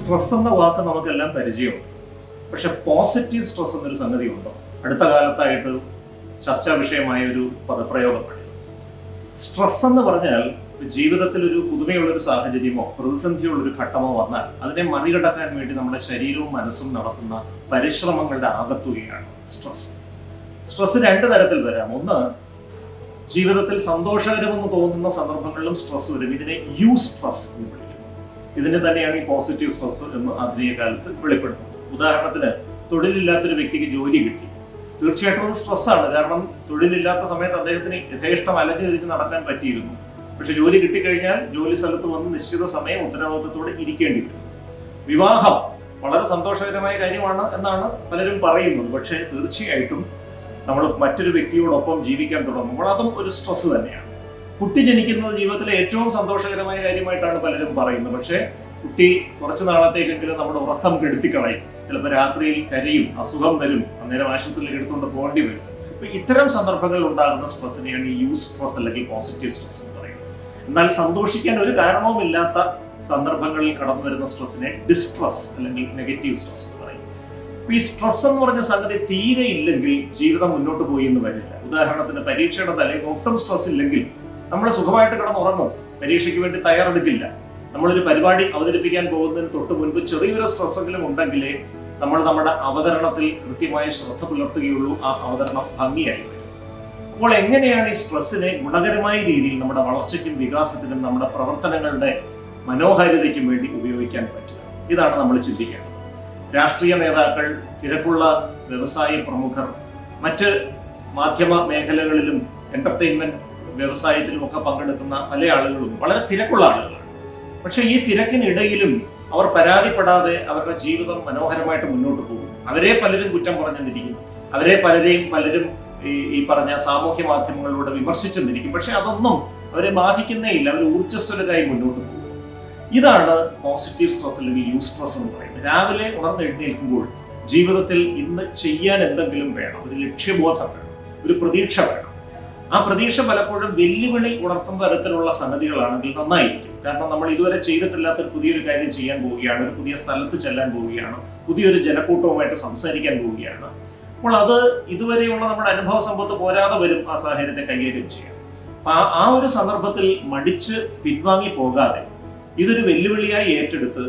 Stress എന്ന വാക്ക് നമുക്കെല്ലാം പരിചയമുണ്ട്. പക്ഷെ പോസിറ്റീവ് സ്ട്രെസ് എന്നൊരു സംഗതി ഉണ്ടോ? അടുത്ത കാലത്തായിട്ട് ചർച്ചാ വിഷയമായ ഒരു പദപ്രയോഗമാണ്. സ്ട്രെസ് എന്ന് പറഞ്ഞാൽ ജീവിതത്തിൽ ഒരു പുതുമയുള്ളൊരു സാഹചര്യമോ പ്രതിസന്ധിയുള്ളൊരു ഘട്ടമോ വന്നാൽ അതിനെ മറികടക്കാൻ വേണ്ടി നമ്മുടെ ശരീരവും മനസ്സും നടത്തുന്ന പരിശ്രമങ്ങളുടെ ആകത്തുകയാണ് സ്ട്രെസ്. സ്ട്രെസ് രണ്ട് തരത്തിൽ വരാം. ഒന്ന്, ജീവിതത്തിൽ സന്തോഷകരമെന്ന് തോന്നുന്ന സന്ദർഭങ്ങളിലും സ്ട്രെസ് വരും. ഇതിനെ യു സ്ട്രെസ് എന്ന് വിളിക്കുന്നു. ഇതിന് തന്നെയാണ് ഈ പോസിറ്റീവ് സ്ട്രെസ് എന്ന് ആധുനിക കാലത്ത് വെളിപ്പെടുത്തുന്നത്. ഉദാഹരണത്തിന്, തൊഴിലില്ലാത്തൊരു വ്യക്തിക്ക് ജോലി കിട്ടി. തീർച്ചയായിട്ടും അത് സ്ട്രെസ്സാണ്. കാരണം തൊഴിലില്ലാത്ത സമയത്ത് അദ്ദേഹത്തിന് യഥേഷ്ടം അലഞ്ഞു തിരിഞ്ഞ് നടക്കാൻ പറ്റിയിരുന്നു. പക്ഷെ ജോലി കിട്ടിക്കഴിഞ്ഞാൽ ജോലി സ്ഥലത്ത് വന്ന് നിശ്ചിത സമയം ഉത്തരവാദിത്വത്തോടെ ഇരിക്കേണ്ടി വരും. വിവാഹം വളരെ സന്തോഷകരമായ കാര്യമാണ് എന്നാണ് പലരും പറയുന്നത്. പക്ഷേ തീർച്ചയായിട്ടും നമ്മൾ മറ്റൊരു വ്യക്തിയോടൊപ്പം ജീവിക്കാൻ തുടങ്ങുമ്പോൾ അതും ഒരു സ്ട്രെസ് തന്നെയാണ്. കുട്ടി ജനിക്കുന്നത് ജീവിതത്തിലെ ഏറ്റവും സന്തോഷകരമായ കാര്യമായിട്ടാണ് പലരും പറയുന്നത്. പക്ഷേ കുട്ടി കുറച്ചു നാളത്തേക്കെങ്കിലും നമ്മുടെ ഉറക്കം കെടുത്തിക്കളയും. ചിലപ്പോൾ രാത്രിയിൽ കരയും, അസുഖം വരും, അന്നേരം ആശുപത്രിയിൽ എടുത്തുകൊണ്ട് പോകേണ്ടി വരും. അപ്പൊ ഇത്തരം സന്ദർഭങ്ങളിൽ ഉണ്ടാകുന്ന സ്ട്രെസ്സിനെയാണ് ഈ യു സ്ട്രെസ് അല്ലെങ്കിൽ പോസിറ്റീവ് സ്ട്രെസ് എന്ന് പറയുന്നത്. എന്നാൽ സന്തോഷിക്കാൻ ഒരു കാരണവുമില്ലാത്ത സന്ദർഭങ്ങളിൽ കടന്നു വരുന്ന സ്ട്രെസ്സിനെ ഡിസ്ട്രെസ് അല്ലെങ്കിൽ നെഗറ്റീവ് സ്ട്രെസ് എന്ന് പറയും. ഈ സ്ട്രെസ് എന്ന് പറഞ്ഞ സംഗതി തീരെ ഇല്ലെങ്കിൽ ജീവിതം മുന്നോട്ട് പോയി എന്ന് വരില്ല. ഉദാഹരണത്തിന്, പരീക്ഷയുടെ തലേന്ന് ഒട്ടും സ്ട്രെസ് ഇല്ലെങ്കിൽ നമ്മൾ സുഖമായിട്ട് കിടന്നുറങ്ങും, പരീക്ഷയ്ക്ക് വേണ്ടി തയ്യാറെടുക്കില്ല. നമ്മളൊരു പരിപാടി അവതരിപ്പിക്കാൻ പോകുന്നതിന് തൊട്ട് മുൻപ് ചെറിയൊരു സ്ട്രെസ്സെങ്കിലും ഉണ്ടെങ്കിലേ നമ്മൾ നമ്മുടെ അവതരണത്തിൽ കൃത്യമായ ശ്രദ്ധ പുലർത്തുകയുള്ളൂ, ആ അവതരണം ഭംഗിയായി വരും. അപ്പോൾ എങ്ങനെയാണ് ഈ സ്ട്രെസ്സിനെ ഗുണകരമായ രീതിയിൽ നമ്മുടെ വളർച്ചയ്ക്കും വികാസത്തിനും നമ്മുടെ പ്രവർത്തനങ്ങളുടെ മനോഹാരിതയ്ക്കും വേണ്ടി ഉപയോഗിക്കാൻ പറ്റുക? ഇതാണ് നമ്മൾ ചിന്തിക്കേണ്ടത്. രാഷ്ട്രീയ നേതാക്കൾ, തിരക്കുള്ള വ്യവസായ പ്രമുഖർ, മറ്റ് മാധ്യമ മേഖലകളിലും എന്റർടൈൻമെന്റ് വ്യവസായത്തിലും ഒക്കെ പങ്കെടുക്കുന്ന പല ആളുകളും വളരെ തിരക്കുള്ള ആളുകളാണ്. പക്ഷെ ഈ തിരക്കിനിടയിലും അവർ പരാതിപ്പെടാതെ അവരുടെ ജീവിതം മനോഹരമായിട്ട് മുന്നോട്ട് പോകും. അവരെ പലരും കുറ്റം പറഞ്ഞെന്നിരിക്കും, അവരെ പലരും ഈ പറഞ്ഞ സാമൂഹ്യ മാധ്യമങ്ങളിലൂടെ വിമർശിച്ചെന്നിരിക്കും. പക്ഷെ അതൊന്നും അവരെ ബാധിക്കുന്നേ ഇല്ല. അവർ ഊർജ്ജസ്വലരായി മുന്നോട്ട് പോകും. ഇതാണ് പോസിറ്റീവ് സ്ട്രെസ് അല്ലെങ്കിൽ യു സ്ട്രെസ് എന്ന് പറയുന്നത്. രാവിലെ ഉണർന്നെഴുന്നേൽക്കുമ്പോൾ ജീവിതത്തിൽ ഇന്ന് ചെയ്യാൻ എന്തെങ്കിലും വേണം, ഒരു ലക്ഷ്യബോധം വേണം, ഒരു പ്രതീക്ഷ വേണം. ആ പ്രതീക്ഷ പലപ്പോഴും വെല്ലുവിളി ഉണർത്തുന്ന തരത്തിലുള്ള സംഗതികളാണെങ്കിൽ നന്നായിരിക്കും. കാരണം നമ്മൾ ഇതുവരെ ചെയ്തിട്ടില്ലാത്തൊരു പുതിയൊരു കാര്യം ചെയ്യാൻ പോവുകയാണ്, ഒരു പുതിയ സ്ഥലത്ത് ചെല്ലാൻ പോവുകയാണ്, പുതിയൊരു ജനക്കൂട്ടവുമായിട്ട് സംസാരിക്കാൻ പോവുകയാണ്. അപ്പോൾ അത് ഇതുവരെയുള്ള നമ്മുടെ അനുഭവ സമ്പത്ത് പോരാതെ വരും ആ സാഹചര്യത്തെ കൈകാര്യം ചെയ്യാൻ. ആ ഒരു സന്ദർഭത്തിൽ മടിച്ച് പിൻവാങ്ങി പോകാതെ ഇതൊരു വെല്ലുവിളിയായി ഏറ്റെടുത്ത്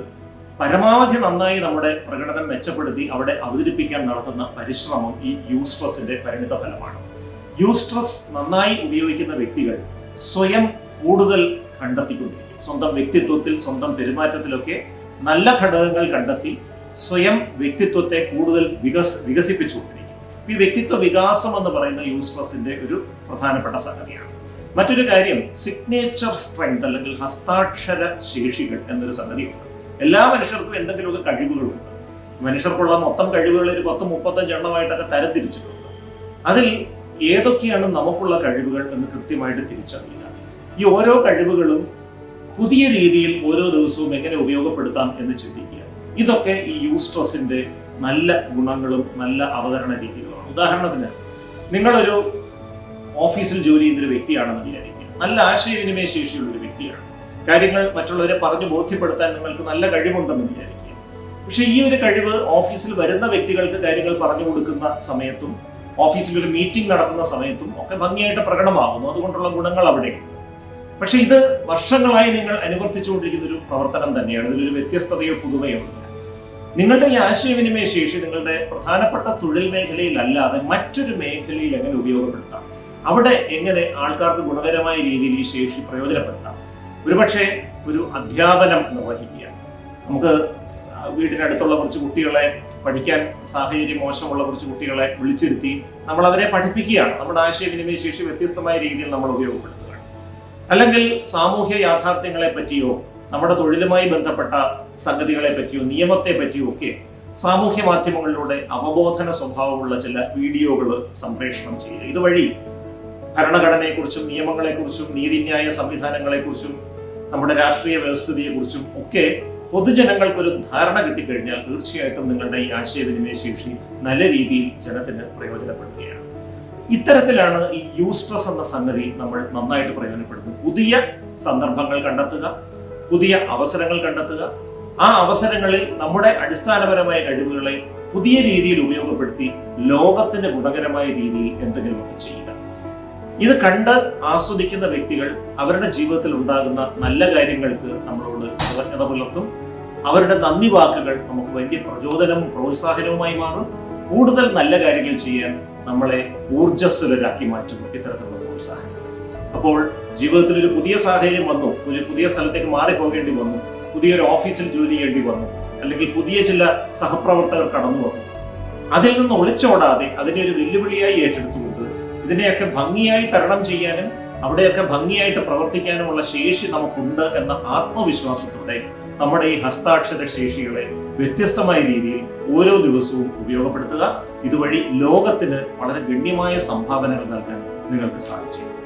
പരമാവധി നന്നായി നമ്മുടെ പ്രകടനം മെച്ചപ്പെടുത്തി അവിടെ അവതരിപ്പിക്കാൻ നടത്തുന്ന പരിശ്രമം ഈ യു സ്ട്രെസ്സിന്റെ പരിണിത ഫലമാണ്. യു സ്ട്രെസ് നന്നായി ഉപയോഗിക്കുന്ന വ്യക്തികൾ സ്വയം കൂടുതൽ കണ്ടെത്തിക്കൊണ്ടിരിക്കും. സ്വന്തം വ്യക്തിത്വത്തിൽ, സ്വന്തം പെരുമാറ്റത്തിലൊക്കെ നല്ല ഘടകങ്ങൾ കണ്ടെത്തി സ്വയം വ്യക്തിത്വത്തെ കൂടുതൽ വികസിപ്പിച്ചുകൊണ്ടിരിക്കും. ഈ വ്യക്തിത്വ വികാസം എന്ന് പറയുന്ന യു സ്ട്രെസ്സിന്റെ ഒരു പ്രധാനപ്പെട്ട സംഗതിയാണ്. മറ്റൊരു കാര്യം, സിഗ്നേച്ചർ സ്ട്രെങ്ത് അല്ലെങ്കിൽ ഹസ്താക്ഷര ശേഷികൾ എന്നൊരു സംഗതിയുണ്ട്. എല്ലാ മനുഷ്യർക്കും എന്തെങ്കിലുമൊക്കെ കഴിവുകളുണ്ട്. മനുഷ്യർക്കുള്ള മൊത്തം കഴിവുകൾ ഒരു 10-35 എണ്ണമായിട്ടൊക്കെ തരംതിരിച്ചിട്ടുണ്ട്. അതിൽ ഏതൊക്കെയാണ് നമുക്കുള്ള കഴിവുകൾ എന്ന് കൃത്യമായിട്ട് തിരിച്ചറിയുക. ഈ ഓരോ കഴിവുകളും പുതിയ രീതിയിൽ ഓരോ ദിവസവും എങ്ങനെ ഉപയോഗപ്പെടുത്താം എന്ന് ചിന്തിക്കുക. ഇതൊക്കെ ഈ യു സ്ട്രെസ്സിന്റെ നല്ല ഗുണങ്ങളും നല്ല അവതരണ രീതികളുമാണ്. ഉദാഹരണത്തിന്, നിങ്ങളൊരു ഓഫീസിൽ ജോലി ചെയ്യുന്നൊരു വ്യക്തിയാണെന്ന് വിചാരിക്കുക. നല്ല ആശയവിനിമയ ശേഷിയുള്ള ഒരു വ്യക്തിയാണ്. കാര്യങ്ങൾ മറ്റുള്ളവരെ പറഞ്ഞു ബോധ്യപ്പെടുത്താൻ നിങ്ങൾക്ക് നല്ല കഴിവുണ്ടെന്ന് വിചാരിക്കുക. പക്ഷെ ഈ ഒരു കഴിവ് ഓഫീസിൽ വരുന്ന വ്യക്തികൾക്ക് കാര്യങ്ങൾ പറഞ്ഞു കൊടുക്കുന്ന സമയത്തും ഓഫീസിൽ ഒരു മീറ്റിംഗ് നടത്തുന്ന സമയത്തും ഒക്കെ ഭംഗിയായിട്ട് പ്രകടമാകുന്നു. അതുകൊണ്ടുള്ള ഗുണങ്ങൾ അവിടെയുണ്ട്. പക്ഷെ ഇത് വർഷങ്ങളായി നിങ്ങൾ അനുവർത്തിച്ചുകൊണ്ടിരിക്കുന്ന ഒരു പ്രവർത്തനം തന്നെയാണ്. ഇതിലൊരു വ്യത്യസ്തതയോ പുതുമയോ ഇല്ല. നിങ്ങളുടെ ഈ ആശയവിനിമയ ശേഷി നിങ്ങളുടെ പ്രധാനപ്പെട്ട തൊഴിൽ മേഖലയിലല്ലാതെ മറ്റൊരു മേഖലയിൽ എങ്ങനെ ഉപയോഗപ്പെടുത്താം, അവിടെ എങ്ങനെ ആൾക്കാർക്ക് ഗുണകരമായ രീതിയിൽ ഈ ശേഷി പ്രയോജനപ്പെടുത്താം. ഒരുപക്ഷെ ഒരു അധ്യാപനം നിർവഹിക്കുക. നമുക്ക് വീടിനടുത്തുള്ള കുറച്ച് കുട്ടികളെ, പഠിക്കാൻ സാഹചര്യം മോശമുള്ള കുറച്ച് കുട്ടികളെ വിളിച്ചിരുത്തി നമ്മൾ അവരെ പഠിപ്പിക്കുകയാണ്. നമ്മുടെ ആശയവിനിമയ ശേഷി വ്യത്യസ്തമായ രീതിയിൽ നമ്മൾ ഉപയോഗപ്പെടുത്തുകയാണ്. അല്ലെങ്കിൽ സാമൂഹ്യ യാഥാർത്ഥ്യങ്ങളെ പറ്റിയോ നമ്മുടെ തൊഴിലുമായി ബന്ധപ്പെട്ട സംഗതികളെ പറ്റിയോ നിയമത്തെ പറ്റിയോ ഒക്കെ സാമൂഹ്യ മാധ്യമങ്ങളിലൂടെ അവബോധന സ്വഭാവമുള്ള ചില വീഡിയോകൾ സംപ്രേഷണം ചെയ്യുക. ഇതുവഴി ഭരണഘടനയെക്കുറിച്ചും നിയമങ്ങളെക്കുറിച്ചും നീതിന്യായ സംവിധാനങ്ങളെക്കുറിച്ചും നമ്മുടെ രാഷ്ട്രീയ വ്യവസ്ഥിതിയെക്കുറിച്ചും ഒക്കെ പൊതുജനങ്ങൾക്കൊരു ധാരണ കിട്ടിക്കഴിഞ്ഞാൽ തീർച്ചയായിട്ടും നിങ്ങളുടെ ഈ ആശയവിനിമയ ശേഷി നല്ല രീതിയിൽ ജനത്തിന് പ്രയോജനപ്പെടുകയാണ്. ഇത്തരത്തിലാണ് ഈ യു സ്ട്രെസ് എന്ന സംഗതി നമ്മൾ നന്നായിട്ട് പ്രയോജനപ്പെടുന്നത്. പുതിയ സന്ദർഭങ്ങൾ കണ്ടെത്തുക, പുതിയ അവസരങ്ങൾ കണ്ടെത്തുക, ആ അവസരങ്ങളിൽ നമ്മുടെ അടിസ്ഥാനപരമായ കഴിവുകളെ പുതിയ രീതിയിൽ ഉപയോഗപ്പെടുത്തി ലോകത്തിന് ഗുണകരമായ രീതിയിൽ എന്തെങ്കിലുമൊക്കെ ചെയ്യുക. ഇത് കണ്ട് ആസ്വദിക്കുന്ന വ്യക്തികൾ അവരുടെ ജീവിതത്തിൽ ഉണ്ടാകുന്ന നല്ല കാര്യങ്ങൾക്ക് നമ്മളോട് കൃതജ്ഞത പുലർത്തും. അവരുടെ നന്ദി വാക്കുകൾ നമുക്ക് വലിയ പ്രചോദനവും പ്രോത്സാഹനവുമായി മാറും. കൂടുതൽ നല്ല കാര്യങ്ങൾ ചെയ്യാൻ നമ്മളെ ഊർജ്ജസ്വലരാക്കി മാറ്റും ഇത്തരത്തിലുള്ള പ്രോത്സാഹനം. അപ്പോൾ ജീവിതത്തിൽ ഒരു പുതിയ സാഹചര്യം വന്നു, ഒരു പുതിയ സ്ഥലത്തേക്ക് മാറിപ്പോകേണ്ടി വന്നു, പുതിയൊരു ഓഫീസിൽ ജോലി ചെയ്യേണ്ടി വന്നു, അല്ലെങ്കിൽ പുതിയ ചില സഹപ്രവർത്തകർ കടന്നു വന്നു. അതിൽ നിന്ന് ഒളിച്ചോടാതെ അതിനെ ഒരു വെല്ലുവിളിയായി ഏറ്റെടുത്തുകൊണ്ട് ഇതിനെയൊക്കെ ഭംഗിയായി തരണം ചെയ്യാനും അവിടെയൊക്കെ ഭംഗിയായിട്ട് പ്രവർത്തിക്കാനുമുള്ള ശേഷി നമുക്കുണ്ട് എന്ന ആത്മവിശ്വാസത്തോടെ നമ്മുടെ ഈ ഹസ്താക്ഷര ശേഷികളെ വ്യത്യസ്തമായ രീതിയിൽ ഓരോ ദിവസവും ഉപയോഗപ്പെടുത്തുക. ഇതുവഴി ലോകത്തിന് വളരെ ഗണ്യമായ സംഭാവനകൾ നൽകാൻ നിങ്ങൾക്ക് സാധിച്ചു.